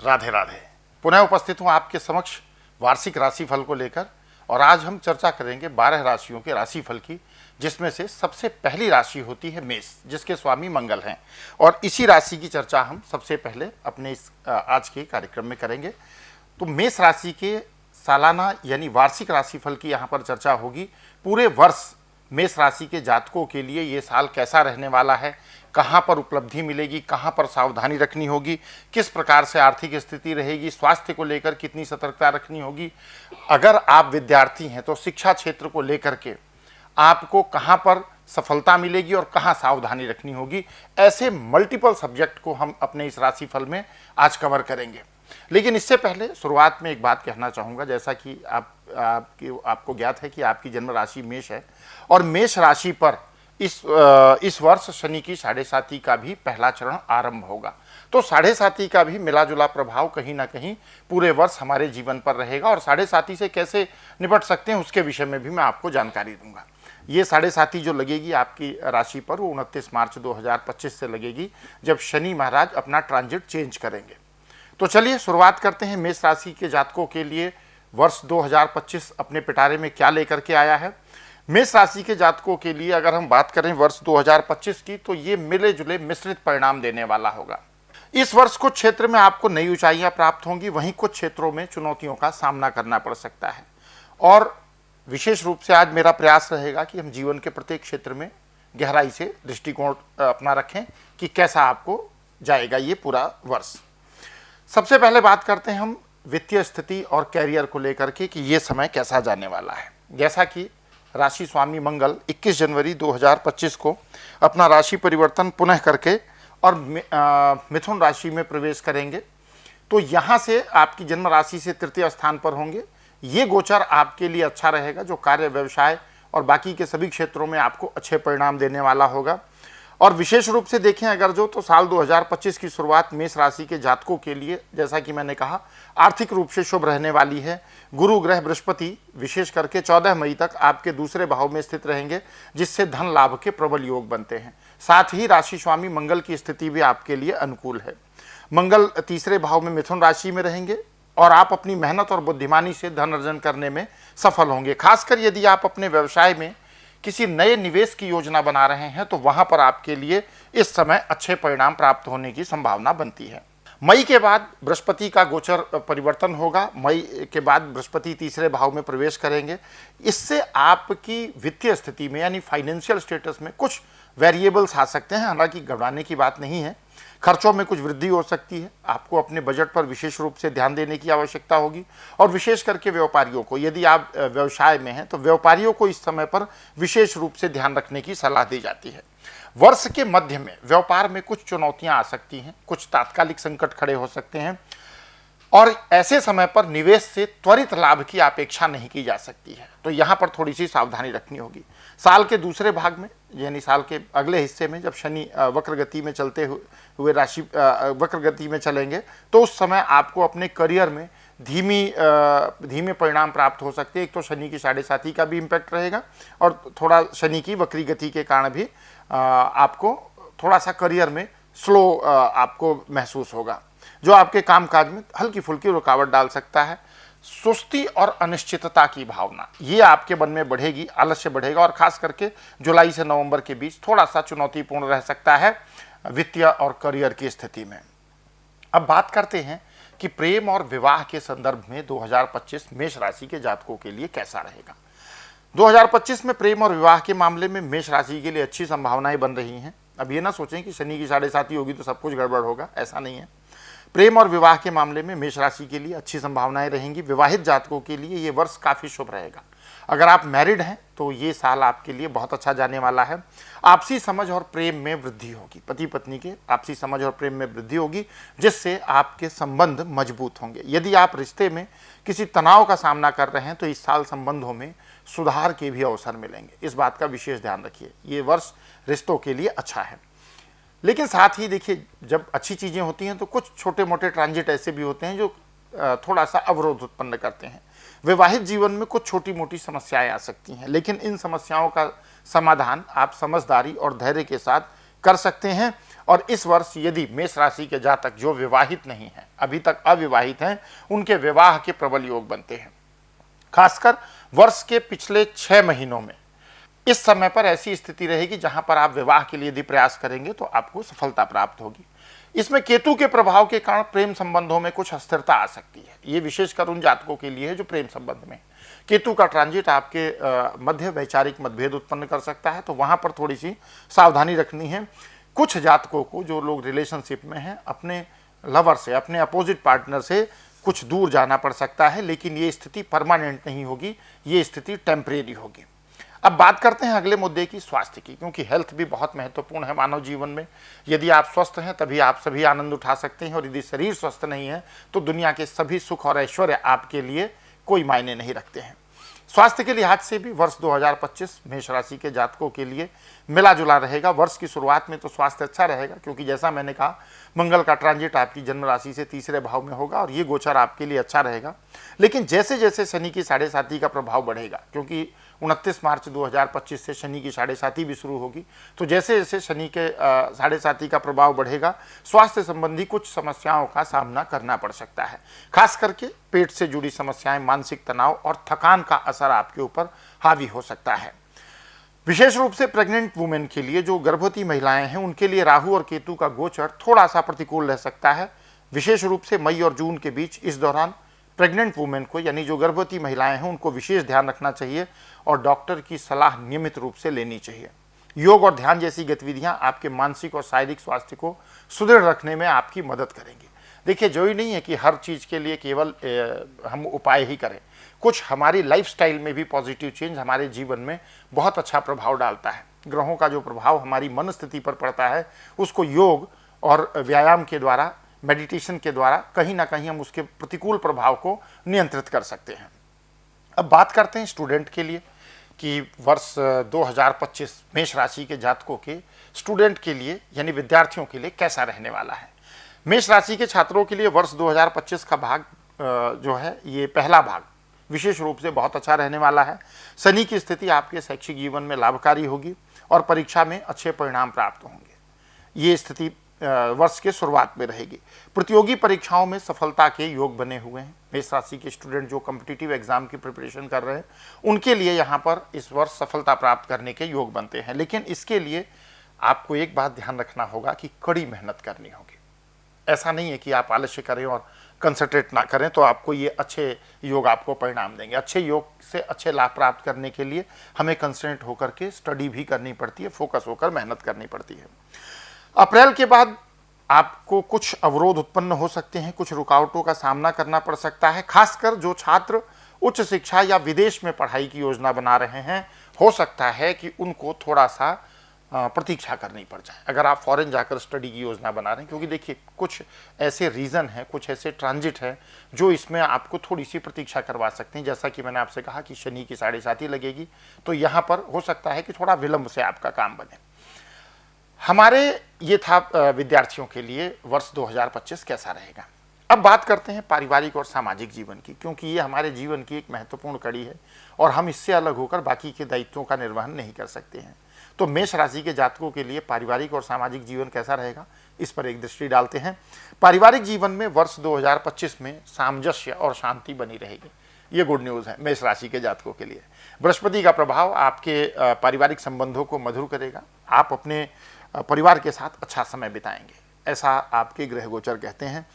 राधे राधे। पुनः उपस्थित हूँ आपके समक्ष वार्षिक राशिफल को लेकर, और आज हम चर्चा करेंगे 12 राशियों के राशिफल की, जिसमें से सबसे पहली राशि होती है मेष, जिसके स्वामी मंगल हैं। और इसी राशि की चर्चा हम सबसे पहले अपने इस आज के कार्यक्रम में करेंगे। तो मेष राशि के सालाना यानी वार्षिक राशिफल की यहाँ पर चर्चा होगी। पूरे वर्ष मेष राशि के जातकों के लिए ये साल कैसा रहने वाला है, कहाँ पर उपलब्धि मिलेगी, कहाँ पर सावधानी रखनी होगी, किस प्रकार से आर्थिक स्थिति रहेगी, स्वास्थ्य को लेकर कितनी सतर्कता रखनी होगी, अगर आप विद्यार्थी हैं तो शिक्षा क्षेत्र को लेकर के आपको कहाँ पर सफलता मिलेगी और कहाँ सावधानी रखनी होगी, ऐसे मल्टीपल सब्जेक्ट को हम अपने इस राशिफल में आज कवर करेंगे। लेकिन इससे पहले शुरुआत में एक बात कहना चाहूँगा। जैसा कि आपको ज्ञात है कि आपकी जन्म राशि मेष है, और मेष राशि पर इस वर्ष शनि की 7.5 का भी पहला चरण आरंभ होगा। तो 7.5 का भी मिला जुला प्रभाव कहीं ना कहीं पूरे वर्ष हमारे जीवन पर रहेगा, और 7.5 से कैसे निपट सकते हैं उसके विषय में भी मैं आपको जानकारी दूंगा। ये 7.5 जो लगेगी आपकी राशि पर, वो 29 मार्च 2025 से लगेगी, जब शनि महाराज अपना ट्रांजिट चेंज करेंगे। तो चलिए शुरुआत करते हैं मेष राशि के जातकों के लिए वर्ष 2025 अपने पिटारे में क्या लेकर के आया है। मेष राशि के जातकों के लिए अगर हम बात करें वर्ष 2025 की, तो ये मिले जुले मिश्रित परिणाम देने वाला होगा। इस वर्ष कुछ क्षेत्र में आपको नई ऊंचाइयां प्राप्त होंगी, वहीं कुछ क्षेत्रों में चुनौतियों का सामना करना पड़ सकता है। और विशेष रूप से आज मेरा प्रयास रहेगा कि हम जीवन के प्रत्येक क्षेत्र में गहराई से दृष्टिकोण अपना रखें कि कैसा आपको जाएगा ये पूरा वर्ष। सबसे पहले बात करते हैं हम वित्तीय स्थिति और कैरियर को लेकर के कि ये समय कैसा जाने वाला है। जैसा कि राशि स्वामी मंगल 21 जनवरी 2025 को अपना राशि परिवर्तन पुनः करके और मिथुन राशि में प्रवेश करेंगे, तो यहाँ से आपकी जन्म राशि से तृतीय स्थान पर होंगे। ये गोचर आपके लिए अच्छा रहेगा, जो कार्य व्यवसाय और बाकी के सभी क्षेत्रों में आपको अच्छे परिणाम देने वाला होगा। और विशेष रूप से देखें अगर तो साल 2025 की शुरुआत मेष राशि के जातकों के लिए, जैसा कि मैंने कहा, आर्थिक रूप से शुभ रहने वाली है। गुरु ग्रह बृहस्पति विशेष करके 14 मई तक आपके दूसरे भाव में स्थित रहेंगे, जिससे धन लाभ के प्रबल योग बनते हैं। साथ ही राशि स्वामी मंगल की स्थिति भी आपके लिए अनुकूल है। मंगल तीसरे भाव में मिथुन राशि में रहेंगे, और आप अपनी मेहनत और बुद्धिमानी से धन अर्जन करने में सफल होंगे। खासकर यदि आप अपने व्यवसाय में किसी नए निवेश की योजना बना रहे हैं, तो वहां पर आपके लिए इस समय अच्छे परिणाम प्राप्त होने की संभावना बनती है। मई के बाद बृहस्पति का गोचर परिवर्तन होगा। मई के बाद बृहस्पति तीसरे भाव में प्रवेश करेंगे। इससे आपकी वित्तीय स्थिति में यानी फाइनेंशियल स्टेटस में कुछ वेरिएबल्स आ सकते हैं। हालांकि घबराने की बात नहीं है, खर्चों में कुछ वृद्धि हो सकती है। आपको अपने बजट पर विशेष रूप से ध्यान देने की आवश्यकता होगी, और विशेष करके व्यापारियों को, यदि आप व्यवसाय में हैं तो व्यापारियों को इस समय पर विशेष रूप से ध्यान रखने की सलाह दी जाती है। वर्ष के मध्य में व्यापार में कुछ चुनौतियां आ सकती हैं, कुछ तात्कालिक संकट खड़े हो सकते हैं, और ऐसे समय पर निवेश से त्वरित लाभ की अपेक्षा नहीं की जा सकती है। तो यहाँ पर थोड़ी सी सावधानी रखनी होगी। साल के दूसरे भाग में यानी साल के अगले हिस्से में जब शनि वक्र गति में चलते हुए राशि वक्र गति में चलेंगे, तो उस समय आपको अपने करियर में धीमे परिणाम प्राप्त हो सकते हैं। एक तो शनि की 7.5 का भी इम्पैक्ट रहेगा, और थोड़ा शनि की वक्री गति के कारण भी आपको थोड़ा सा करियर में स्लो आपको महसूस होगा, जो आपके कामकाज में हल्की फुल्की रुकावट डाल सकता है। सुस्ती और अनिश्चितता की भावना ये आपके मन में बढ़ेगी, आलस्य बढ़ेगा, और खास करके जुलाई से नवंबर के बीच थोड़ा सा चुनौतीपूर्ण रह सकता है वित्तीय और करियर की स्थिति में। अब बात करते हैं कि प्रेम और विवाह के संदर्भ में 2025 मेष राशि के जातकों के लिए कैसा रहेगा। 2025 में प्रेम और विवाह के मामले में मेष राशि के लिए अच्छी संभावनाएं बन रही हैं। अब ये ना सोचें कि शनि की 7.5 होगी तो सब कुछ गड़बड़ होगा, ऐसा नहीं है। प्रेम और विवाह के मामले में मेष राशि के लिए अच्छी संभावनाएं रहेंगी। विवाहित जातकों के लिए ये वर्ष काफ़ी शुभ रहेगा। अगर आप मैरिड हैं तो ये साल आपके लिए बहुत अच्छा जाने वाला है। आपसी समझ और प्रेम में वृद्धि होगी, पति पत्नी के आपसी समझ और प्रेम में वृद्धि होगी, जिससे आपके संबंध मजबूत होंगे। यदि आप रिश्ते में किसी तनाव का सामना कर रहे हैं, तो इस साल संबंधों में सुधार के भी अवसर मिलेंगे। इस बात का विशेष ध्यान रखिए, ये वर्ष रिश्तों के लिए अच्छा है। लेकिन साथ ही देखिए, जब अच्छी चीज़ें होती हैं तो कुछ छोटे मोटे ट्रांजिट ऐसे भी होते हैं जो थोड़ा सा अवरोध उत्पन्न करते हैं। वैवाहिक जीवन में कुछ छोटी मोटी समस्याएं आ सकती हैं, लेकिन इन समस्याओं का समाधान आप समझदारी और धैर्य के साथ कर सकते हैं। और इस वर्ष यदि मेष राशि के जातक जो विवाहित नहीं हैं, अभी तक अविवाहित हैं, उनके विवाह के प्रबल योग बनते हैं। खासकर वर्ष के पिछले 6 महीनों में इस समय पर ऐसी स्थिति रहेगी जहां पर आप विवाह के लिए यदि प्रयास करेंगे तो आपको सफलता प्राप्त होगी। इसमें केतु के प्रभाव के कारण प्रेम संबंधों में कुछ अस्थिरता आ सकती है। ये विशेषकर उन जातकों के लिए है जो प्रेम संबंध में, केतु का ट्रांजिट आपके मध्य वैचारिक मतभेद उत्पन्न कर सकता है, तो वहां पर थोड़ी सी सावधानी रखनी है। कुछ जातकों को, जो लोग रिलेशनशिप में हैं, अपने लवर से, अपने अपोजिट पार्टनर से कुछ दूर जाना पड़ सकता है, लेकिन ये स्थिति परमानेंट नहीं होगी, ये स्थिति टेम्परेरी होगी। अब बात करते हैं अगले मुद्दे की, स्वास्थ्य की, क्योंकि हेल्थ भी बहुत महत्वपूर्ण है मानव जीवन में। यदि आप स्वस्थ हैं तभी आप सभी आनंद उठा सकते हैं, और यदि शरीर स्वस्थ नहीं है तो दुनिया के सभी सुख और ऐश्वर्य आपके लिए कोई मायने नहीं रखते हैं। स्वास्थ्य के लिहाज से भी वर्ष 2025 मेष राशि के जातकों के लिए मिला जुला रहेगा। वर्ष की शुरुआत में तो स्वास्थ्य अच्छा रहेगा, क्योंकि जैसा मैंने कहा, मंगल का ट्रांजिट आपकी जन्म राशि से तीसरे भाव में होगा और ये गोचर आपके लिए अच्छा रहेगा। लेकिन जैसे जैसे शनि की 7.5 का प्रभाव बढ़ेगा, क्योंकि 29 मार्च 2025 से शनि की 7.5 भी शुरू होगी, तो जैसे जैसे शनि के 7.5 का प्रभाव बढ़ेगा, स्वास्थ्य संबंधी कुछ समस्याओं का सामना करना पड़ सकता है। खास करके पेट से जुड़ी समस्याएं, मानसिक तनाव और थकान का असर आपके ऊपर हावी हो सकता है। विशेष रूप से प्रेग्नेंट वुमेन के लिए, जो गर्भवती महिलाएं हैं, उनके लिए राहु और केतु का गोचर थोड़ा सा प्रतिकूल रह सकता है। विशेष रूप से मई और जून के बीच इस दौरान प्रेग्नेंट वुमेन को, यानी जो गर्भवती महिलाएं हैं, उनको विशेष ध्यान रखना चाहिए और डॉक्टर की सलाह नियमित रूप से लेनी चाहिए। योग और ध्यान जैसी गतिविधियां आपके मानसिक और शारीरिक स्वास्थ्य को सुदृढ़ रखने में आपकी मदद करेंगी। देखिए, जो ही नहीं है कि हर चीज़ के लिए केवल हम उपाय ही करें, कुछ हमारी लाइफस्टाइल में भी पॉजिटिव चेंज हमारे जीवन में बहुत अच्छा प्रभाव डालता है। ग्रहों का जो प्रभाव हमारी मन स्थिति पर पड़ता है, उसको योग और व्यायाम के द्वारा, मेडिटेशन के द्वारा कहीं ना कहीं हम उसके प्रतिकूल प्रभाव को नियंत्रित कर सकते हैं। अब बात करते हैं स्टूडेंट के लिए कि वर्ष 2025 मेष राशि के जातकों के स्टूडेंट के लिए, यानी विद्यार्थियों के लिए कैसा रहने वाला है। मेष राशि के छात्रों के लिए वर्ष 2025 का भाग जो है, ये पहला भाग विशेष रूप से बहुत अच्छा रहने वाला है। शनि की स्थिति आपके शैक्षिक जीवन में लाभकारी होगी और परीक्षा में अच्छे परिणाम प्राप्त होंगे। ये स्थिति वर्ष के शुरुआत में रहेगी। प्रतियोगी परीक्षाओं में सफलता के योग बने हुए हैं। मेष राशि के स्टूडेंट जो कॉम्पिटिटिव एग्जाम की प्रिपरेशन कर रहे हैं, उनके लिए यहाँ पर इस वर्ष सफलता प्राप्त करने के योग बनते हैं। लेकिन इसके लिए आपको एक बात ध्यान रखना होगा कि कड़ी मेहनत करनी होगी। ऐसा नहीं है कि आप आलस्य करें और कंसंट्रेट ना करें तो आपको ये अच्छे योग आपको परिणाम देंगे। अच्छे योग से अच्छे लाभ प्राप्त करने के लिए हमें कंसंट्रेट होकर के स्टडी भी करनी पड़ती है, फोकस होकर मेहनत करनी पड़ती है। अप्रैल के बाद आपको कुछ अवरोध उत्पन्न हो सकते हैं, कुछ रुकावटों का सामना करना पड़ सकता है। खासकर जो छात्र उच्च शिक्षा या विदेश में पढ़ाई की योजना बना रहे हैं, हो सकता है कि उनको थोड़ा सा प्रतीक्षा करनी पड़ जाए अगर आप फॉरेन जाकर स्टडी की योजना बना रहे हैं। क्योंकि देखिए, कुछ ऐसे रीज़न हैं, कुछ ऐसे ट्रांजिट हैं जो इसमें आपको थोड़ी सी प्रतीक्षा करवा सकते हैं। जैसा कि मैंने आपसे कहा कि शनि की 7.5 लगेगी, तो यहाँ पर हो सकता है कि थोड़ा विलंब से आपका काम बने। हमारे ये था विद्यार्थियों के लिए वर्ष 2025 कैसा रहेगा। अब बात करते हैं पारिवारिक और सामाजिक जीवन की, क्योंकि ये हमारे जीवन की एक महत्वपूर्ण कड़ी है और हम इससे अलग होकर बाकी के दायित्वों का निर्वहन नहीं कर सकते हैं। तो मेष राशि के जातकों के लिए पारिवारिक और सामाजिक जीवन कैसा रहेगा, इस पर एक दृष्टि डालते हैं। पारिवारिक जीवन में वर्ष 2025 में सामंजस्य और शांति बनी रहेगी। ये गुड न्यूज़ है मेष राशि के जातकों के लिए। बृहस्पति का प्रभाव आपके पारिवारिक संबंधों को मधुर करेगा। आप अपने परिवार के साथ अच्छा समय बिताएंगे, ऐसा आपके ग्रह गोचर कहते हैं।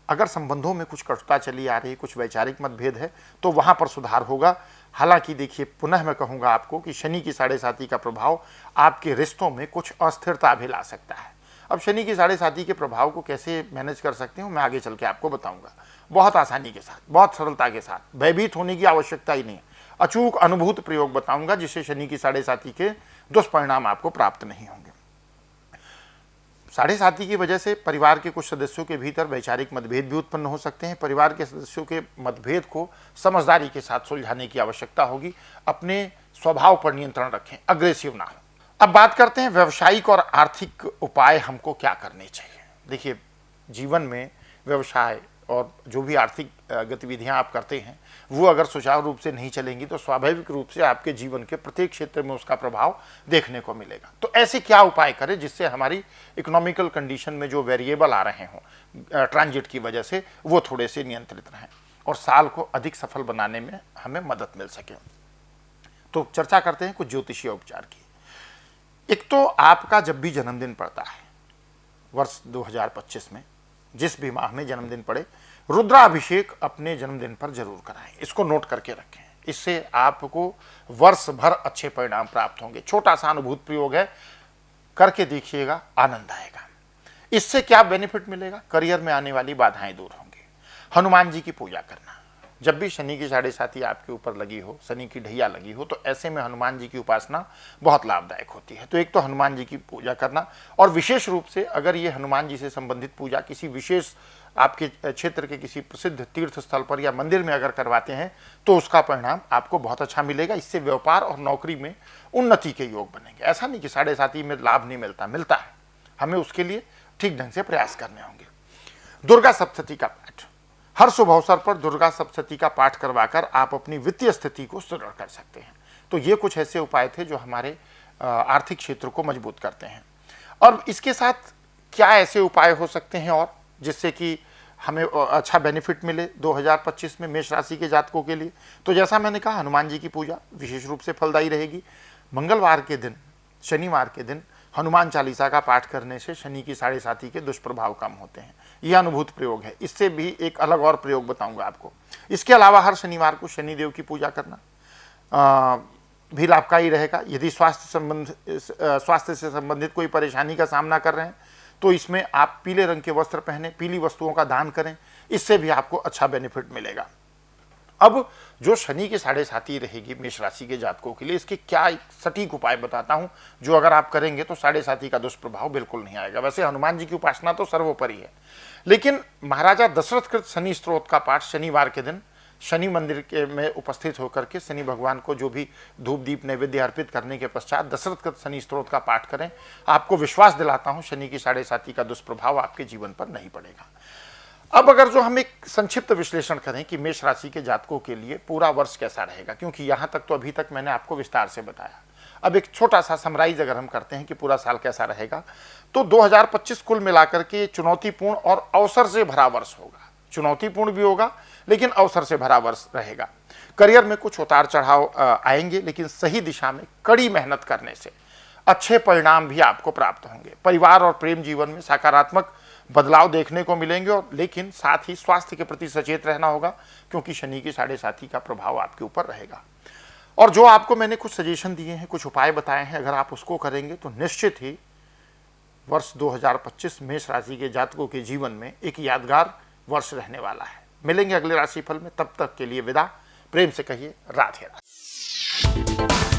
अगर संबंधों में कुछ कटुता चली आ रही है, कुछ वैचारिक मतभेद है, तो वहाँ पर सुधार होगा। हालांकि देखिए, पुनः मैं कहूँगा आपको कि शनि की 7.5 का प्रभाव आपके रिश्तों में कुछ अस्थिरता भी ला सकता है। अब शनि की 7.5 के प्रभाव को कैसे मैनेज कर सकते हो, मैं आगे चल के आपको बताऊँगा। बहुत आसानी के साथ, बहुत सरलता के साथ, भयभीत होने की आवश्यकता ही नहीं है। अचूक अनुभूत प्रयोग बताऊँगा जिससे शनि की 7.5 के दुष्परिणाम आपको प्राप्त नहीं होंगे। 7.5 की वजह से परिवार के कुछ सदस्यों के भीतर वैचारिक मतभेद भी उत्पन्न हो सकते हैं। परिवार के सदस्यों के मतभेद को समझदारी के साथ सुलझाने की आवश्यकता होगी। अपने स्वभाव पर नियंत्रण रखें, अग्रेसिव ना हो। अब बात करते हैं व्यावसायिक और आर्थिक उपाय हमको क्या करने चाहिए। देखिए, जीवन में व्यवसाय, और जो भी आर्थिक गतिविधियां आप करते हैं वो अगर सुचारू रूप से नहीं चलेंगी तो स्वाभाविक रूप से आपके जीवन के प्रत्येक क्षेत्र में उसका प्रभाव देखने को मिलेगा। तो ऐसे क्या उपाय करें जिससे हमारी इकोनॉमिकल कंडीशन में जो वेरिएबल आ रहे हों ट्रांजिट की वजह से वो थोड़े से नियंत्रित रहें और साल को अधिक सफल बनाने में हमें मदद मिल सके। तो चर्चा करते हैं कुछ ज्योतिषीय उपचार की। एक तो आपका जब भी जन्मदिन पड़ता है वर्ष 2025 में, जिस भी माह में जन्मदिन पड़े, रुद्राभिषेक अपने जन्मदिन पर जरूर कराएं। इसको नोट करके रखें, इससे आपको वर्ष भर अच्छे परिणाम प्राप्त होंगे। छोटा सा अनुभूत प्रयोग है, करके देखिएगा, आनंद आएगा। इससे क्या बेनिफिट मिलेगा? करियर में आने वाली बाधाएं दूर होंगी। हनुमान जी की पूजा करना, जब भी शनि की 7.5 आपके ऊपर लगी हो, शनि की ढैया लगी हो, तो ऐसे में हनुमान जी की उपासना बहुत लाभदायक होती है। तो एक तो हनुमान जी की पूजा करना, और विशेष रूप से अगर ये हनुमान जी से संबंधित पूजा किसी विशेष आपके क्षेत्र के किसी प्रसिद्ध तीर्थ स्थल पर या मंदिर में अगर करवाते हैं तो उसका परिणाम आपको बहुत अच्छा मिलेगा। इससे व्यापार और नौकरी में उन्नति के योग बनेंगे। ऐसा नहीं कि 7.5 में लाभ नहीं मिलता, मिलता है, हमें उसके लिए ठीक ढंग से प्रयास करने होंगे। दुर्गा सप्तशती का पाठ, हर शुभ अवसर पर दुर्गा सप्तशती का पाठ करवाकर आप अपनी वित्तीय स्थिति को सुदृढ़ कर सकते हैं। तो ये कुछ ऐसे उपाय थे जो हमारे आर्थिक क्षेत्र को मजबूत करते हैं। और इसके साथ क्या ऐसे उपाय हो सकते हैं और जिससे कि हमें अच्छा बेनिफिट मिले 2025 में मेष राशि के जातकों के लिए? तो जैसा मैंने कहा, हनुमान जी की पूजा विशेष रूप से फलदायी रहेगी। मंगलवार के दिन, शनिवार के दिन हनुमान चालीसा का पाठ करने से शनि की 7.5 के दुष्प्रभाव कम होते हैं। यह अनुभूत प्रयोग है। इससे भी एक अलग और प्रयोग बताऊंगा आपको। इसके अलावा हर शनिवार को शनिदेव की पूजा करना भी लाभकारी रहेगा। यदि स्वास्थ्य से संबंधित कोई परेशानी का सामना कर रहे हैं तो इसमें आप पीले रंग के वस्त्र पहने, पीली वस्तुओं का दान करें, इससे भी आपको अच्छा बेनिफिट मिलेगा। अब जो शनि की 7.5 रहेगी मेष राशि के जातकों के लिए, इसके क्या सटीक उपाय बताता हूं जो अगर आप करेंगे तो 7.5 का दुष्प्रभाव बिल्कुल नहीं आएगा। वैसे हनुमान जी की उपासना तो सर्वोपरि है, लेकिन महाराजा दशरथकृत शनि स्तोत्र का पाठ शनिवार के दिन शनि मंदिर के में उपस्थित होकर के शनि भगवान को जो भी धूप दीप नैवेद्य अर्पित करने के पश्चात दशरथकृत शनि स्तोत्र का पाठ करें। आपको विश्वास दिलाता हूं शनि की 7.5 का दुष्प्रभाव आपके जीवन पर नहीं पड़ेगा। अब अगर जो हम एक संक्षिप्त विश्लेषण करें कि मेष राशि के जातकों के लिए पूरा वर्ष कैसा रहेगा, क्योंकि यहां तक तो अभी तक मैंने आपको विस्तार से बताया। अब एक छोटा सा समराइज अगर हम करते हैं कि पूरा साल कैसा रहेगा, तो 2025 कुल मिलाकर के चुनौतीपूर्ण और अवसर से भरा वर्ष होगा। चुनौतीपूर्ण भी होगा लेकिन अवसर से भरा वर्ष रहेगा। करियर में कुछ उतार चढ़ाव आएंगे, लेकिन सही दिशा में कड़ी मेहनत करने से अच्छे परिणाम भी आपको प्राप्त होंगे। परिवार और प्रेम जीवन में सकारात्मक बदलाव देखने को मिलेंगे, और लेकिन साथ ही स्वास्थ्य के प्रति सचेत रहना होगा, क्योंकि शनि की 7.5 का प्रभाव आपके ऊपर रहेगा। और जो आपको मैंने कुछ सजेशन दिए हैं, कुछ उपाय बताए हैं, अगर आप उसको करेंगे तो निश्चित ही वर्ष 2025 मेष राशि के जातकों के जीवन में एक यादगार वर्ष रहने वाला है। मिलेंगे अगले राशिफल में, तब तक के लिए विदा। प्रेम से कहिए राधे राधे।